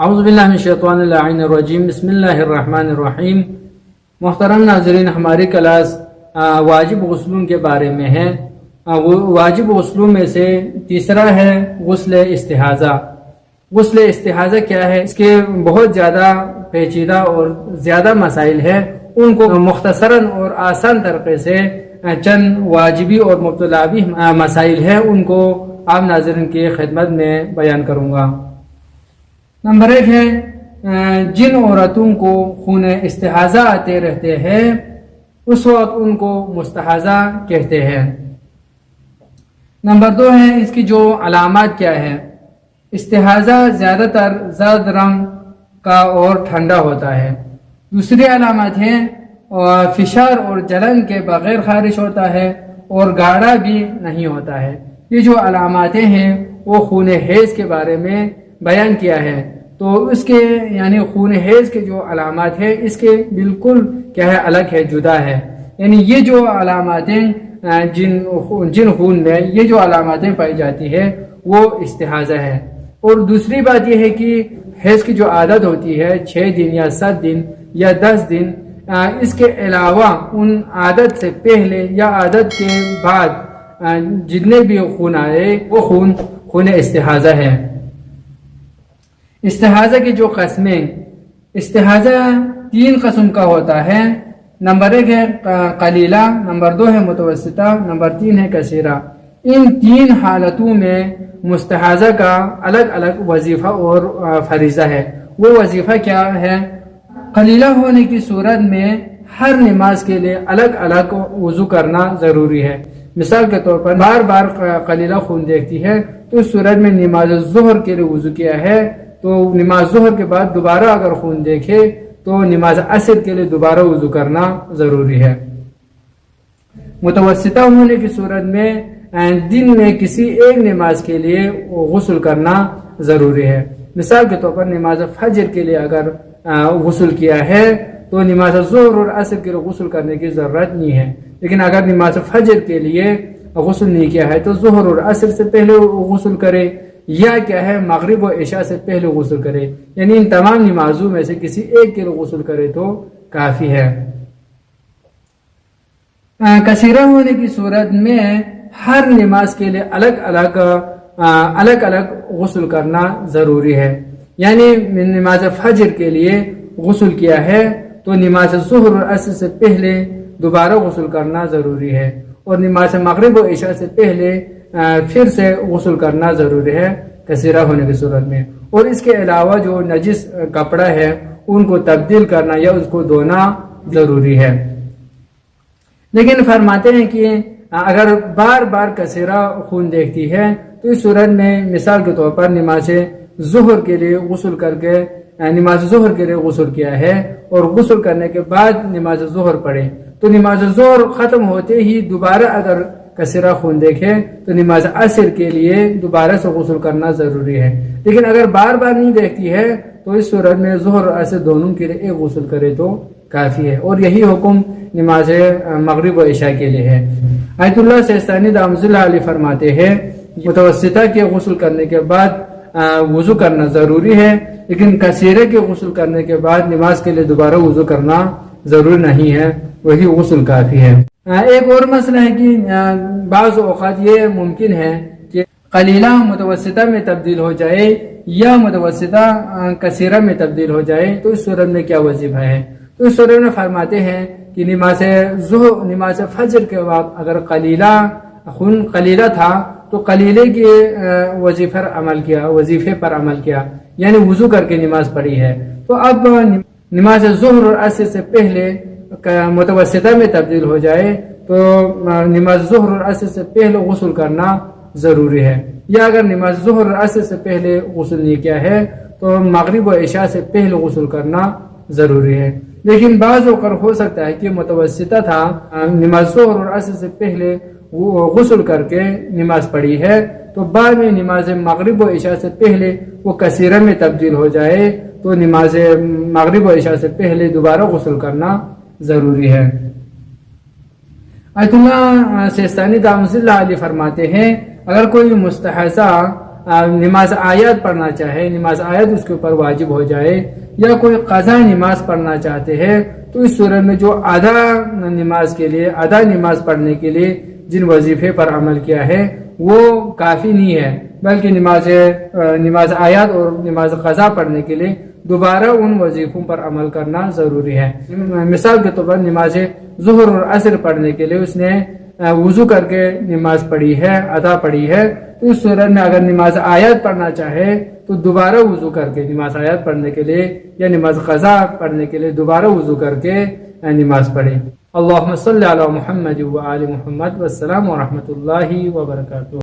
اعوذ باللہ من الشیطان اللعین الرجیم، بسم اللہ الرحمن الرحیم۔ محترم ناظرین، ہماری کلاس واجب غسلوں کے بارے میں ہے۔ واجب غسلوں میں سے تیسرا ہے غسل استحاضہ۔ غسل استحاضہ کیا ہے؟ اس کے بہت زیادہ پیچیدہ اور زیادہ مسائل ہیں، ان کو مختصراً اور آسان طریقے سے چند واجبی اور مطلبی مسائل ہیں، ان کو عام ناظرین کی خدمت میں بیان کروں گا۔ نمبر 1 ہے جن عورتوں کو خون استحاضہ آتے رہتے ہیں اس وقت ان کو مستحاضہ کہتے ہیں۔ نمبر 2 ہے اس کی جو علامات کیا ہے۔ استحاضہ زیادہ تر زرد رنگ کا اور ٹھنڈا ہوتا ہے۔ دوسری علامات ہیں فشار اور جلن کے بغیر خارج ہوتا ہے اور گاڑھا بھی نہیں ہوتا ہے۔ یہ جو علاماتیں ہیں وہ خون حیض کے بارے میں بیان کیا ہے، تو اس کے یعنی خون حیض کے جو علامات ہیں اس کے بالکل کیا ہے الگ ہے، جدا ہے۔ یعنی یہ جو علاماتیں جن خون میں یہ جو علاماتیں پائی جاتی ہیں وہ استحاضہ ہے۔ اور دوسری بات یہ ہے کہ حیض کی جو عادت ہوتی ہے 6 دن یا 7 دن یا 10 دن، اس کے علاوہ ان عادت سے پہلے یا عادت کے بعد جتنے بھی خون آئے وہ خون استحاضہ ہے۔ استحاضہ کی جو قسمیں، استحاضہ 3 قسم کا ہوتا ہے۔ نمبر 1 ہے قلیلہ، نمبر 2 ہے متوسطہ، نمبر 3 ہے کثیرہ۔ ان 3 حالتوں میں مستحاضہ کا الگ الگ وظیفہ اور فریضہ ہے۔ وہ وظیفہ کیا ہے؟ قلیلہ ہونے کی صورت میں ہر نماز کے لیے الگ الگ وضو کرنا ضروری ہے۔ مثال کے طور پر بار بار قلیلہ خون دیکھتی ہے تو اس صورت میں نماز ظہر کے لیے وضو کیا ہے، تو نماز ظہر کے بعد دوبارہ اگر خون دیکھے تو نماز عصر کے لیے دوبارہ وضو کرنا ضروری ہے۔ متوسطہ ہونے کی صورت میں دن میں کسی ایک نماز کے لیے غسل کرنا ضروری ہے۔ مثال کے طور پر نماز فجر کے لیے اگر غسل کیا ہے تو نماز ظہر اور عصر کے لیے غسل کرنے کی ضرورت نہیں ہے، لیکن اگر نماز فجر کے لیے غسل نہیں کیا ہے تو ظہر اور عصر سے پہلے غسل کرے، یا کیا ہے مغرب و عشاء سے پہلے غسل کرے، یعنی ان تمام نمازوں میں سے کسی ایک کے لیے غسل کرے تو کافی ہے۔ کثیرہ ہونے کی صورت میں ہر نماز کے لیے الگ الگ غسل کرنا ضروری ہے۔ یعنی نماز فجر کے لیے غسل کیا ہے تو نماز ظہر اور عصر سے پہلے دوبارہ غسل کرنا ضروری ہے، اور نماز مغرب و عشاء سے پہلے پھر سے غسل کرنا ضروری ہے کثیرہ ہونے کی صورت میں۔ اور اس کے علاوہ جو نجس کپڑا ہے ان کو تبدیل کرنا یا اس کو دھونا ضروری ہے۔ لیکن فرماتے ہیں کہ اگر بار بار کثیرہ خون دیکھتی ہے تو اس صورت میں مثال کے طور پر نماز ظہر کے لیے غسل کر کے نماز ظہر کے لیے غسل کیا ہے اور غسل کرنے کے بعد نماز ظہر پڑھے، تو نماز ظہر ختم ہوتے ہی دوبارہ اگر کثیرہ خون دیکھے تو نماز عصر کے لیے دوبارہ سے غسل کرنا ضروری ہے۔ لیکن اگر بار بار نہیں دیکھتی ہے تو اس صورت میں ظہر اور عصر دونوں کے لیے ایک غسل کرے تو کافی ہے، اور یہی حکم نماز مغرب و عشاء کے لیے ہے۔ آیت اللہ سیستانی دامت اللہ علیہ فرماتے ہیں متوسطہ کے غسل کرنے کے بعد وضو کرنا ضروری ہے، لیکن کثیرہ کے غسل کرنے کے بعد نماز کے لیے دوبارہ وضو کرنا ضروری نہیں ہے، وہی غسل کافی ہے۔ ایک اور مسئلہ ہے کہ بعض اوقات یہ ممکن ہے کہ قلیلہ متوسطہ میں تبدیل ہو جائے یا متوسطہ کثیرہ میں تبدیل ہو جائے، تو اس صورت میں کیا وظیفہ ہے؟ تو اس صورت میں فرماتے ہیں کہ نماز فجر کے وقت اگر خون قلیلہ تھا تو قلیلے کے وظیفے پر عمل کیا، یعنی وضو کر کے نماز پڑھی ہے، تو اب نماز ظہر اور عصر سے پہلے متوسطہ میں تبدیل ہو جائے تو نماز ظہر اور عصر سے پہلے غسل کرنا ضروری ہے، یا اگر نماز ظہر اور عصر سے پہلے غسل نہیں کیا ہے تو مغرب و عشاء سے پہلے غسل کرنا ضروری ہے۔ لیکن بعض اوقات ہو سکتا ہے کہ متوسطہ تھا، نماز ظہر اور عصر سے پہلے غسل کر کے نماز پڑھی ہے، تو بعد میں نماز مغرب و عشاء سے پہلے وہ کثیرہ میں تبدیل ہو جائے تو نماز مغرب و عشاء سے پہلے دوبارہ غسل کرنا ضروری ہے۔ آیت اللہ سیستانی دامت اللہ علیہ فرماتے ہیں اگر کوئی مستحاضہ نماز آیات پڑھنا چاہے، نماز آیات اس کے اوپر واجب ہو جائے، یا کوئی قضا نماز پڑھنا چاہتے ہیں، تو اس صورت میں جو آدھا نماز پڑھنے کے لیے جن وظیفے پر عمل کیا ہے وہ کافی نہیں ہے، بلکہ نماز آیات اور نماز قضا پڑھنے کے لیے دوبارہ ان وظیفوں پر عمل کرنا ضروری ہے۔ مثال کے طور پر نماز ظہر اور عصر پڑھنے کے لیے اس نے وضو کر کے نماز پڑھی ہے، ادا پڑھی ہے، تو اس صورت میں اگر نماز آیات پڑھنا چاہے تو دوبارہ وضو کر کے نماز آیات پڑھنے کے لیے یا نماز قضا پڑھنے کے لیے دوبارہ وضو کر کے نماز پڑھے۔ اللہم صلی علی محمد و آل محمد، والسلام ورحمۃ اللہ وبرکاتہ۔